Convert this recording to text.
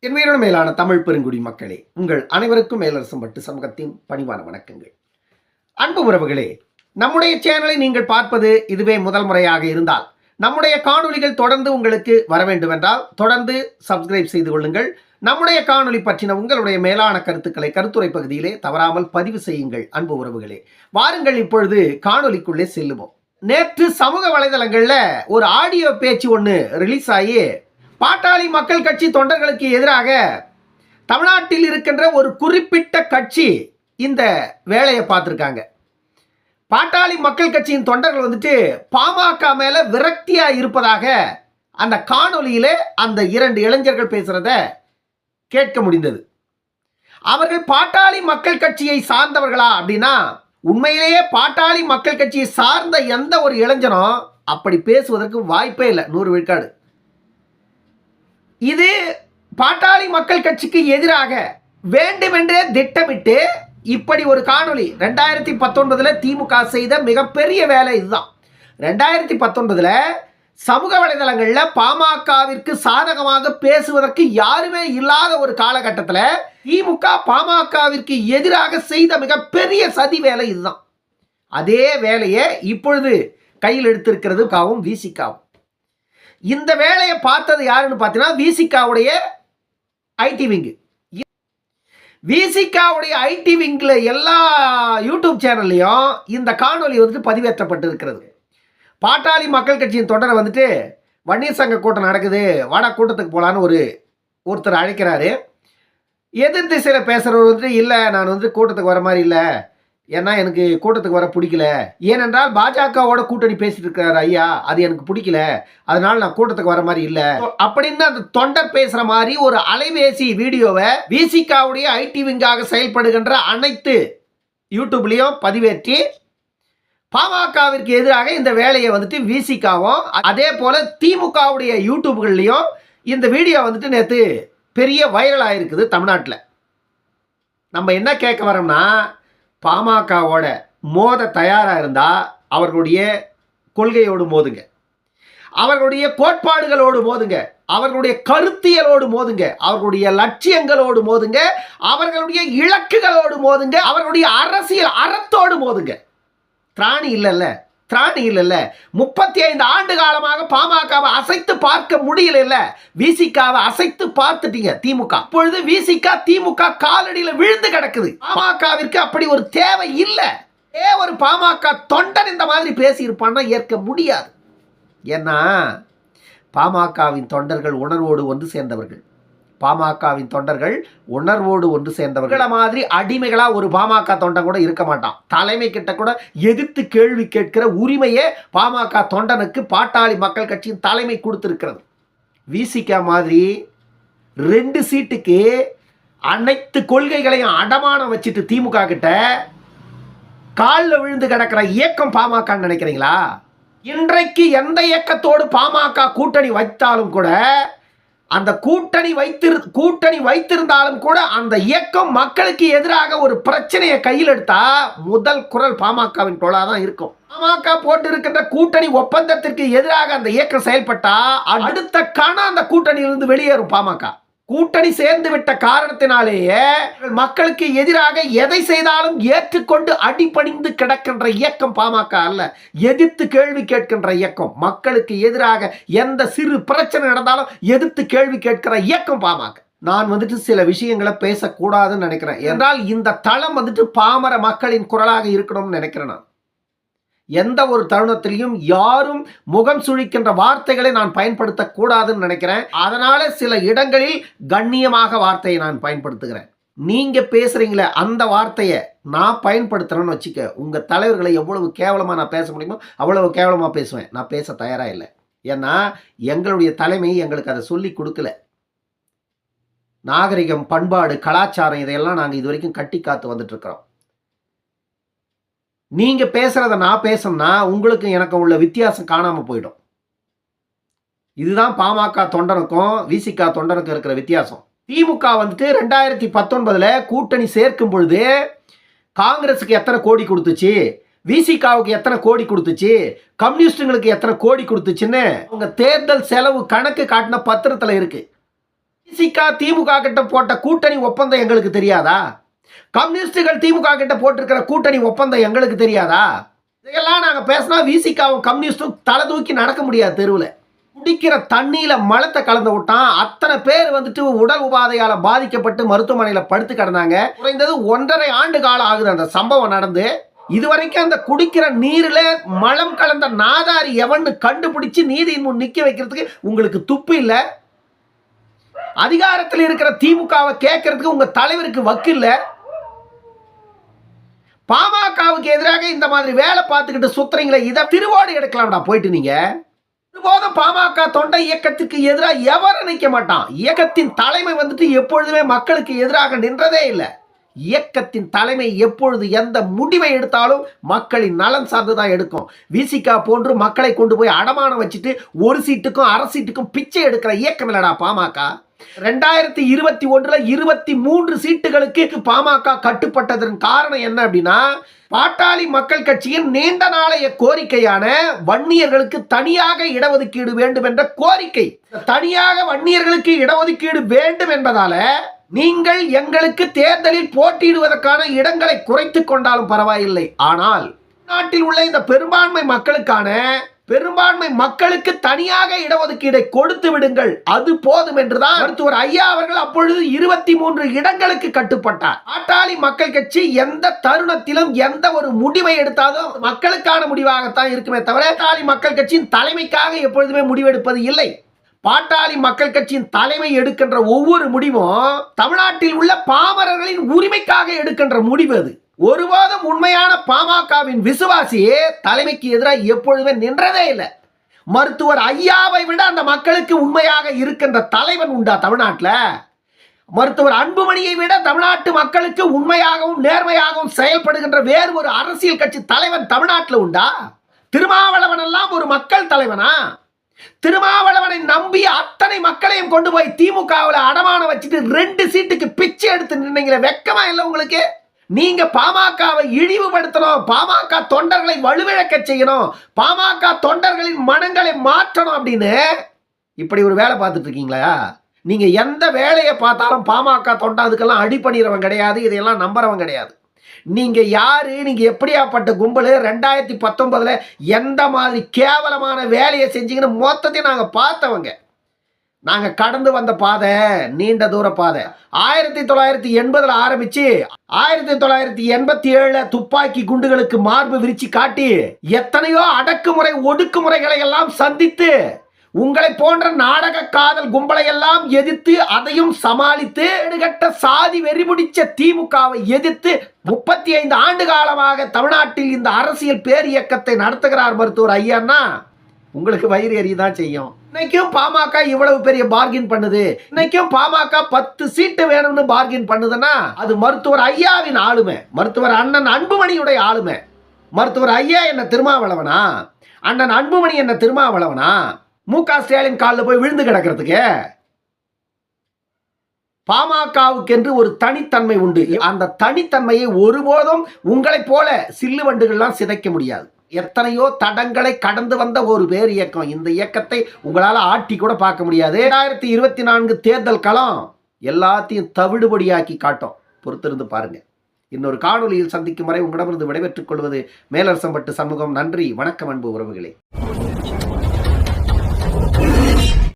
என் உயிரினும் மேலான தமிழ் பெருங்குடி மக்களே, உங்கள் அனைவருக்கும் மேலரசம் பட்டு சமூகத்தின் பணிவான வணக்கங்கள். அன்பு உறவுகளே, நம்முடைய சேனலை நீங்கள் பார்ப்பது இதுவே முதல் முறையாக இருந்தால் நம்முடைய காணொலிகள் தொடர்ந்து உங்களுக்கு வர வேண்டுமென்றால் தொடர்ந்து சப்ஸ்கிரைப் செய்து கொள்ளுங்கள். நம்முடைய காணொலி பற்றின உங்களுடைய மேலான கருத்துக்களை கருத்துரை பகுதியிலே தவறாமல் பதிவு செய்யுங்கள். அன்பு உறவுகளே, வாருங்கள் இப்பொழுது காணொலிக்குள்ளே செல்லுவோம். நேற்று சமூக வலைதளங்களில் ஒரு ஆடியோ பேச்சு ஒன்று ரிலீஸ் ஆகி பாட்டாளி மக்கள் கட்சி தொண்டர்களுக்கு எதிராக தமிழ்நாட்டில் இருக்கின்ற ஒரு குறிப்பிட்ட கட்சி இந்த வேலையை பார்த்துருக்காங்க. பாட்டாளி மக்கள் கட்சியின் தொண்டர்கள் வந்துட்டு பாமக மேல விரக்தியா இருப்பதாக அந்த காணொலியிலே அந்த இரண்டு இளைஞர்கள் பேசுறத கேட்க முடிந்தது. அவர்கள் பாட்டாளி மக்கள் கட்சியை சார்ந்தவர்களா அப்படின்னா, உண்மையிலேயே பாட்டாளி மக்கள் கட்சியை சார்ந்த எந்த ஒரு இளைஞனும் அப்படி பேசுவதற்கு வாய்ப்பே இல்லை. 100 விழுக்காடு. இது பாட்டாளி மக்கள் கட்சிக்கு எதிராக வேண்டுமென்றே திட்டமிட்டு இப்படி ஒரு காணொளி 2019 திமுக செய்த மிகப்பெரிய வேலை இதுதான். 2019 சமூக வலைதளங்களில் பாமகவிற்கு சாதகமாக பேசுவதற்கு யாருமே இல்லாத ஒரு காலகட்டத்தில் திமுக பாமகவிற்கு எதிராக செய்த மிகப்பெரிய சதி வேலை இதுதான். அதே வேலையை இப்பொழுது கையில் எடுத்திருக்கிறது காவும் விசிகாவும். இந்த வேலையை பார்த்தது யாருன்னு பார்த்தீங்கன்னா விசிகாவுடைய ஐடி விங்கு. விசிகாவுடைய ஐடி விங்கில் எல்லா யூடியூப் சேனல்லையும் இந்த காணொலி வந்துட்டு பதிவேற்றப்பட்டு இருக்கிறது. பாட்டாளி மக்கள் கட்சியின் தொடரை வந்துட்டு வன்னியர் சங்க கூட்டம் நடக்குது, வாடா கூட்டத்துக்கு போகலான்னு ஒருத்தர் அழைக்கிறாரு. எதிர் திசையில் பேசுகிறவர் வந்துட்டு இல்லை, நான் வந்து கூட்டத்துக்கு வர மாதிரி இல்லை, ஏன்னா எனக்கு கூட்டத்துக்கு வர பிடிக்கல, ஏனென்றால் பாஜகவோட கூட்டணி பேசிட்டு இருக்கிறார் ஐயா, அது எனக்கு பிடிக்கல, அதனால நான் கூட்டத்துக்கு வர மாதிரி இல்லை அப்படின்னு அந்த தொண்டர் பேசுற மாதிரி ஒரு அலைபேசி வீடியோவை விசிகாவுடைய ஐடி விங்காக செயல்படுகின்ற அனைத்து யூடியூப்லையும் பதிவேற்றி பாமகவிற்கு எதிராக இந்த வேலையை வந்துட்டு விசிகாவும் அதே போல திமுகவுடைய யூடியூப்கள்லையும் இந்த வீடியோ வந்துட்டு நேற்று பெரிய வைரல் ஆயிருக்குது தமிழ்நாட்டில். நம்ம என்ன கேட்க வரோம்னா, பாமகவோட மோத தயாராக இருந்தால் அவர்களுடைய கொள்கையோடு மோதுங்க, அவர்களுடைய கோட்பாடுகளோடு மோதுங்க, அவர்களுடைய கருத்தியலோடு மோதுங்க, அவர்களுடைய லட்சியங்களோடு மோதுங்க, அவர்களுடைய இலக்குகளோடு மோதுங்க, அவர்களுடைய அரசியல் அறத்தோடு மோதுங்க. திராணி இல்லைல்ல, திராணி இல்லைல்ல. 35 ஆண்டு காலமாக பாமகவை அசைத்து பார்க்க முடியல, விசிகாவை அசைத்து பார்த்துட்டீங்க திமுக. இப்பொழுது விசிக திமுக காலடியில் விழுந்து கிடக்குது. பாமகவிற்கு அப்படி ஒரு தேவை இல்லை. ஒரு பாமக தொண்டன் இந்த மாதிரி பேசி இருப்பான்னா ஏற்க முடியாது. ஏன்னா பாமகவின் தொண்டர்கள் உணர்வோடு ஒன்று சேர்ந்தவர்கள். பாமகவின் தொண்டர்கள் உணர்வோடு ஒன்று சேர்ந்தவர்களை மாதிரி அடிமைகளா ஒரு பாமக தொண்டன் கூட இருக்க மாட்டான். தலைமை கிட்ட கூட எதிர்த்து கேள்வி கேட்கிற உரிமையே பாமக தொண்டனுக்கு பாட்டாளி மக்கள் கட்சியின் தலைமை கொடுத்திருக்கிறது. விசிக மாதிரி 2 சீட்டுக்கு அனைத்து கொள்கைகளையும் அடமானம் வச்சுட்டு திமுக கிட்ட காலில் விழுந்து கிடக்கிற இயக்கம் பாமக நினைக்கிறீங்களா? இன்றைக்கு எந்த இயக்கத்தோடு பாமக கூட்டணி வைத்தாலும் கூட, அந்த கூட்டணி வைத்திருந்தாலும் கூட அந்த இயக்கம் மக்களுக்கு எதிராக ஒரு பிரச்சனையை கையில் எடுத்தா முதல் குரல் பாமகவின் குரலாக தான் இருக்கும். பாமக போட்டு இருக்கின்ற கூட்டணி ஒப்பந்தத்திற்கு எதிராக அந்த இயக்கம் செயல்பட்டா அடுத்த கணம் அந்த கூட்டணியிலிருந்து வெளியேறும் பாமக. கூட்டணி சேர்ந்து விட்ட காரணத்தினாலேயே மக்களுக்கு எதிராக எதை செய்தாலும் ஏற்றுக்கொண்டு அடிபணிந்து கிடக்கின்ற இயக்கம் பாமக அல்ல, எதிர்த்து கேள்வி கேட்கின்ற இயக்கம். மக்களுக்கு எதிராக எந்த சிறு பிரச்சனை நடந்தாலும் எதிர்த்து கேள்வி கேட்கிற இயக்கம் பாமக. நான் வந்துட்டு சில விஷயங்களை பேசக்கூடாதுன்னு நினைக்கிறேன். என்றால் இந்த தளம் வந்துட்டு பாமர மக்களின் குரலாக இருக்கணும்னு நினைக்கிறேன். நான் எந்த ஒரு தருணத்திலையும் யாரும் முகம் சுழிக்கின்ற வார்த்தைகளை நான் பயன்படுத்தக்கூடாதுன்னு நினைக்கிறேன். அதனால சில இடங்களில் கண்ணியமாக வார்த்தையை நான் பயன்படுத்துகிறேன். நீங்க பேசுறீங்களே அந்த வார்த்தையை நான் பயன்படுத்துறேன்னு வச்சுக்க, உங்க தலைவர்களை எவ்வளவு கேவலமா நான் பேச முடியுமோ அவ்வளவு கேவலமா பேசுவேன். நான் பேச தயாரா இல்லை. ஏன்னா எங்களுடைய தலைமை எங்களுக்கு அதை சொல்லி கொடுக்கல. நாகரிகம், பண்பாடு, கலாச்சாரம் இதையெல்லாம் நாங்கள் இது வரைக்கும் கட்டி காத்து வந்துட்டு இருக்கிறோம். நீங்க பேசுறத நான் பேசணும்னா உங்களுக்கு எனக்கு உள்ள வித்தியாசம் காணாம போயிடும். இதுதான் பாமக தொண்டனுக்கும் விசிக தொண்டனுக்கும் இருக்கிற வித்தியாசம். திமுக வந்துட்டு 2019 கூட்டணி சேர்க்கும் பொழுது காங்கிரஸுக்கு எத்தனை கோடி கொடுத்துச்சு, விசிகாவுக்கு எத்தனை கோடி கொடுத்துச்சு, கம்யூனிஸ்டுங்களுக்கு எத்தனை கோடி கொடுத்துச்சுன்னு அவங்க தேர்தல் செலவு கணக்கு காட்டின பத்திரத்தில் இருக்கு. விசிகா திமுக கிட்ட போட்ட கூட்டணி ஒப்பந்தம் எங்களுக்கு தெரியாதா? கம்யூனிஸ்டுகள் திமுக கிட்ட போட்டிருக்கிற கூட்டணி ஒப்பந்தம் எங்களுக்கு தெரியாதா? இதெல்லாம் நாங்க பேசினா விசிகாவும் கம்யூனிஸ்டும் தலை தூக்கி நடக்க முடியாது. தெருவில் குடிக்கிற தண்ணியில மலத்தை கலந்து விட்டான். அத்தனை பேர் வந்துட்டு உடல் உபாதையால பாதிக்கப்பட்டு மருத்துவமனையில் படுத்து கிடந்தாங்க. குறைந்தது 1.5 ஆண்டு காலம் ஆகுது அந்த சம்பவம் நடந்து. இதுவரைக்கும் அந்த குடிக்கிற நீர்ல மலம் கலந்த நாதாரி எவன்னு கண்டுபிடிச்சு நீதியின் முன் நிக்க வைக்கிறதுக்கு உங்களுக்கு துப்பு இல்ல. அதிகாரத்தில் இருக்கிற திமுகவை கேட்கறதுக்கு உங்க தலைவருக்கு வக்கு இல்ல. பாமகவுக்கு எதிராக இந்த மாதிரி வேலை பார்த்துக்கிட்டு சுத்துறீங்களே, இதை திருவோடு எடுக்கலாம்டா போயிட்டு. நீங்க ஒருபோதும் பாமக தொண்டை இயக்கத்துக்கு எதிராக எவரும் நிற்க மாட்டான். இயக்கத்தின் தலைமை வந்துட்டு எப்பொழுதுமே மக்களுக்கு எதிராக நின்றதே இல்லை. இயக்கத்தின் தலைமை எப்பொழுது எந்த முடிவை எடுத்தாலும் மக்களின் நலன் சார்ந்துதான் எடுக்கும். விசிகா போன்று மக்களை கொண்டு போய் அடமானம் வச்சுட்டு ஒரு சீட்டுக்கும் அரை சீட்டுக்கும் பிச்சை எடுக்கிற இயக்கம் இல்லடா பாமக. 2021 23 சீட்டுகளுக்கு பாமக கட்டுப்பட்டதன் காரணம் என்ன அப்படின்னா, பாட்டாளி மக்கள் கட்சியின் நீண்ட நாளைய கோரிக்கையான வன்னியர்களுக்கு தனியாக இடஒதுக்கீடு வேண்டும் என்ற கோரிக்கை. தனியாக வன்னியர்களுக்கு இடஒதுக்கீடு வேண்டும் என்பதால நீங்கள் எங்களுக்கு தேர்தலில் போட்டியிடுவதற்கான இடங்களை குறைத்துக் கொண்டாலும் பரவாயில்லை, ஆனால் நாட்டில் உள்ள இந்த பெரும்பான்மை மக்களுக்கு தனியாக இடஒதுக்கீடை கொடுத்து விடுங்கள், அது போதும் என்றுதான் மருத்துவர் ஐயா அவர்கள் அப்பொழுது 23 இடங்களுக்கு கட்டுப்பட்டார். பாட்டாளி மக்கள் கட்சி எந்த தருணத்திலும் எந்த ஒரு முடிவை எடுத்தாலும் மக்களுக்கான முடிவாகத்தான் இருக்குமே தவிர பாட்டாளி மக்கள் கட்சியின் தலைமைக்காக எப்பொழுதுமே முடிவெடுப்பது இல்லை. பாட்டாளி மக்கள் கட்சியின் தலைமை எடுக்கின்ற ஒவ்வொரு முடிவும் தமிழ்நாட்டில் உள்ள பாமரர்களின் உரிமைக்காக எடுக்கின்ற முடிவு. அது ஒருபோதும் உண்மையான பாமகவின் விசுவாசியே தலைமைக்கு எதிராக எப்பொழுதுமே நின்றதே இல்லை. மருத்துவர் ஐயாவை விட அந்த மக்களுக்கு உண்மையாக இருக்கின்ற தலைவன் உண்டா தமிழ்நாட்டில்? மருத்துவர் அன்புமணியை விட தமிழ்நாட்டு மக்களுக்கு உண்மையாகவும் நேர்மையாகவும் செயல்படுகின்ற வேறு ஒரு அரசியல் கட்சி தலைவன் தமிழ்நாட்டில் உண்டா? திருமாவளவன் எல்லாம் ஒரு மக்கள் தலைவனா? திருமாவளவனை நம்பி அத்தனை மக்களையும் கொண்டு போய் திமுகவில் அடமானம் வச்சுட்டு 2 சீட்டுக்கு பிச்சை எடுத்து நின்னீங்களே, வெக்கமா இல்லை உங்களுக்கு? நீங்க பாமகவை இழிவுபடுத்தணும், பாமக தொண்டர்களை வலுவிழக்க செய்யணும், பாமக தொண்டர்களின் மனங்களை மாற்றணும் அப்படின்னு இப்படி ஒரு வேலை பார்த்துட்டு இருக்கீங்களா? நீங்க எந்த வேலையை பார்த்தாலும் பாமக தொண்டை அதுக்கெல்லாம் அடி பண்ணிடுறவன் கிடையாது, இதையெல்லாம் நம்புறவன் கிடையாது. நீங்க யாரு, நீங்க எப்படியாப்பட்ட கும்பல், 2019 எந்த மாதிரி கேவலமான வேலையை செஞ்சீங்கன்னு மொத்தத்தையும் நாங்க பார்த்தவங்க. நாங்க கடந்து வந்த பாதை நீண்ட தூர பாதை. 1980 ஆரம்பிச்சு 1987 துப்பாக்கி குண்டுகளுக்கு மார்பு விரிச்சு காட்டி எத்தனையோ அடக்குமுறை ஒடுக்குமுறைகளை எல்லாம் சந்தித்து உங்களை போன்ற நாடக காதல் கும்பலை எல்லாம் எதிர்த்து அதையும் சமாளித்து எடுகட்ட சாதி வெறிபிடிச்ச திமுகவை எதிர்த்து 35 ஆண்டு காலமாக தமிழ்நாட்டில் இந்த அரசியல் பேர் இயக்கத்தை நடத்துகிறார் மருத்துவர் ஐயான்னா உங்களுக்கு வயிறு எரியதான் செய்யும். இன்னைக்கும் பாமக இவ்வளவு பெரிய பார்கின் பண்ணுது, இன்னைக்கும் பாமக 10 சீட்டு வேணும்னு பார்கின் பண்ணுதுன்னா அது மருத்துவர் ஐயாவின் ஆளுமை, மருத்துவர் அண்ணன் அன்புமணியுடைய ஆளுமை. மருத்துவர் ஐயா என்ன திருமாவளவனா? அண்ணன் அன்புமணி என்ன திருமாவளவனா? மு.க. ஸ்டாலின் காலில் போய் விழுந்து கிடக்கிறதுக்கு? பாமகவுக்கு என்று ஒரு தனித்தன்மை உண்டு. அந்த தனித்தன்மையை ஒருபோதும் உங்களைப் போல சில்லு வண்டுகள்லாம் சிதைக்க முடியாது. எத்தனையோ தடங்களை கடந்து வந்த ஒரு பேர் இயக்கம். இந்த இயக்கத்தை உங்களால் ஆட்டி கூட பார்க்க முடியாது. 2024 தேர்தல் களம் எல்லாத்தையும் தவிடுபடியாக்கி காட்டும். பொறுத்திருந்து பாருங்க. இன்னொரு காணொலியில் சந்திக்கும் வரை உங்களிடமிருந்து விடைபெற்றுக் கொள்வது மேலரசம்பட்டு சண்முகம். நன்றி, வணக்கம் அன்பு உறவுகளே.